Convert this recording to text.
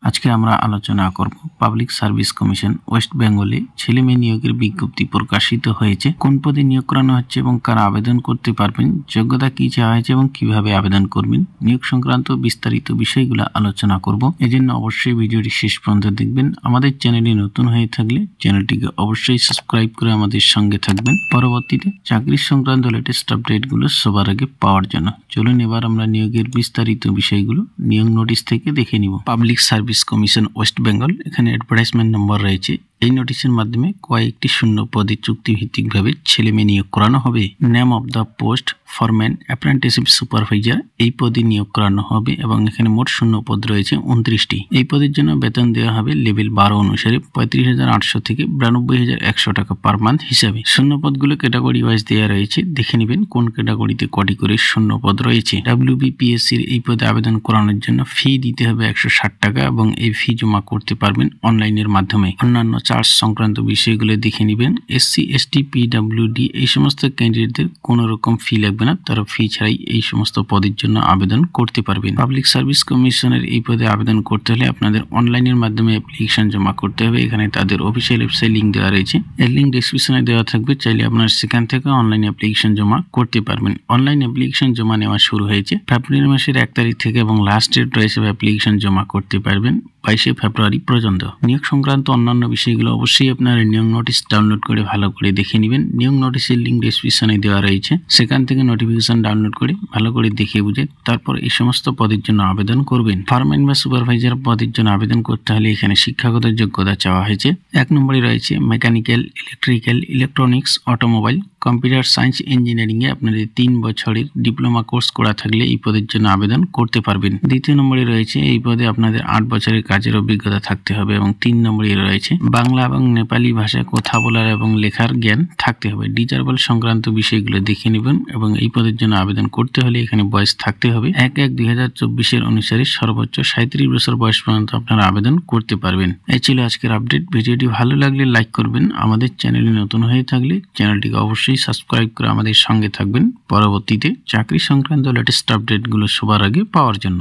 আজকে আমরা আলোচনা করব পাবলিক সার্ভিস কমিশন ওয়েস্ট বেঙ্গলে ছেলে মেয়ে নিয়োগের বিজ্ঞপ্তি প্রকাশিত হয়েছে, কোন পদে নিয়োগ করানো হচ্ছে এবং কারা আবেদন করতে পারবেন, যোগ্যতা কি চাওয়া হয়েছে এবং কিভাবে আবেদন করবেন, নিয়োগ সংক্রান্ত বিস্তারিত বিষয়গুলো আলোচনা করব। এজন্য অবশ্যই ভিডিওটি শেষ পর্যন্ত দেখবেন। আমাদের চ্যানেলে নতুন হয়ে থাকলে চ্যানেলটিকে অবশ্যই সাবস্ক্রাইব করে আমাদের সঙ্গে থাকবেন, পরবর্তীতে চাকরি সংক্রান্ত লেটেস্ট আপডেটগুলো সবার আগে পাওয়ার জন্য। চলুন এবার আমরা নিয়োগের বিস্তারিত বিষয়গুলো নিয়োগ নোটিশ থেকে দেখে নিব। Public service commission West Bengal, এখানে অ্যাডভার্টাইজমেন্ট নম্বর রয়েছে। এই নোটিশের মাধ্যমে কয়েকটি শূন্য পদে চুক্তিভিত্তিকভাবে ছেলে মেয়ে নিয়োগ করানো হবে। Name of the post foreman apprenticeship supervisor, এই পদে নিয়োগ করানো হবে এবং এখানে মোট শূন্য পদ রয়েছে 29টি। এই পদের জন্য বেতন দেওয়া হবে লেভেল 12 অনুসারে 35,800 থেকে 92,100 টাকা পার মান্থ হিসাবে। শূন্য পদগুলো ক্যাটাগরি ওয়াইজ দেওয়া রয়েছে, দেখে নেবেন কোন ক্যাটাগরিতে কটি করে শূন্য পদ রয়েছে। WBPSCর এই পদে আবেদন করানোর জন্য ফি দিতে হবে 160 টাকা এবং এই ফি জমা করতে পারবেন অনলাইনের মাধ্যমে। অন্যান্য চার্জ সংক্রান্ত বিষয়গুলো দেখে নেবেন। SC ST PWD এই সমস্ত ক্যান্ডিডেটদের কোনো রকম ফি লাগবে না, তারা ফি ছাড়াই এই সমস্ত পদের জন্য আবেদন করতে পারবেন। পাবলিক সার্ভিস কমিশনের এই পদে আবেদন করতে হলে আপনাদের অনলাইনের মাধ্যমে অ্যাপ্লিকেশন জমা করতে হবে। এখানে তাদের অফিসিয়াল ওয়েবসাইট লিঙ্ক দেওয়া রয়েছে, এর লিঙ্ক ডেসক্রিপশনে দেওয়া থাকবে, চাইলে আপনার সেখান থেকে অনলাইন অ্যাপ্লিকেশন জমা করতে পারবেন। অনলাইন অ্যাপ্লিকেশন জমা নেওয়া শুরু হয়েছে ফেব্রুয়ারি মাসের 1 তারিখ থেকে এবং লাস্ট ডেট রয়েছে অ্যাপ্লিকেশন জমা করতে পারবেন 22শে ফেব্রুয়ারি পর্যন্ত। নিয়োগ সংক্রান্ত অন্যান্য বিষয়গুলো অবশ্যই আপনারা নিয়োগ নোটিশ ডাউনলোড করে ভালো করে দেখে নেবেন। নিয়োগ নোটিশের লিঙ্ক ডেসক্রিপশনে দেওয়া রয়েছে, সেখান থেকে নোটিফিকেশন ডাউনলোড করে ভালো করে দেখে বুঝে তারপর এই সমস্ত পদের জন্য আবেদন করবেন। ফরম্যান বা সুপারভাইজার পদের জন্য আবেদন করতে হলে এখানে শিক্ষাগত যোগ্যতা চাওয়া হয়েছে। 1 নম্বরে রয়েছে mechanical, electrical, electronics, automobile, computer science, engineering এ আপনাদের 3 বছরের ডিপ্লোমা কোর্স করা থাকলে এই পদের জন্য আবেদন করতে পারবেন। 2 নম্বরে রয়েছে এই পদে আপনাদের 8 বছরের কাজের অভিজ্ঞতা থাকতে হবে এবং 3 নম্বরে রয়েছে বাংলা এবং নেপালি ভাষায় কথা বলার এবং লেখার জ্ঞান থাকতে হবে। ডিজারেবল সংক্রান্ত বিষয়গুলো দেখে নেবেন এবং এই পদের জন্য আবেদন করতে হলে এখানে বয়স থাকতে হবে 1/1/2024 অনুসারে সর্বোচ্চ 37 বছর বয়স পর্যন্ত আপনারা আবেদন করতে পারবেন। এই ছিল আজকের আপডেট। ভিডিওটি ভালো লাগলে লাইক করবেন, আমাদের চ্যানেলে নতুন হয়ে থাকলে চ্যানেলটিকে অবশ্যই সাবস্ক্রাইব করে আমাদের সঙ্গে থাকবেন, পরবর্তীতে চাকরি সংক্রান্ত লেটেস্ট আপডেটগুলো সবার আগে পাওয়ার জন্য।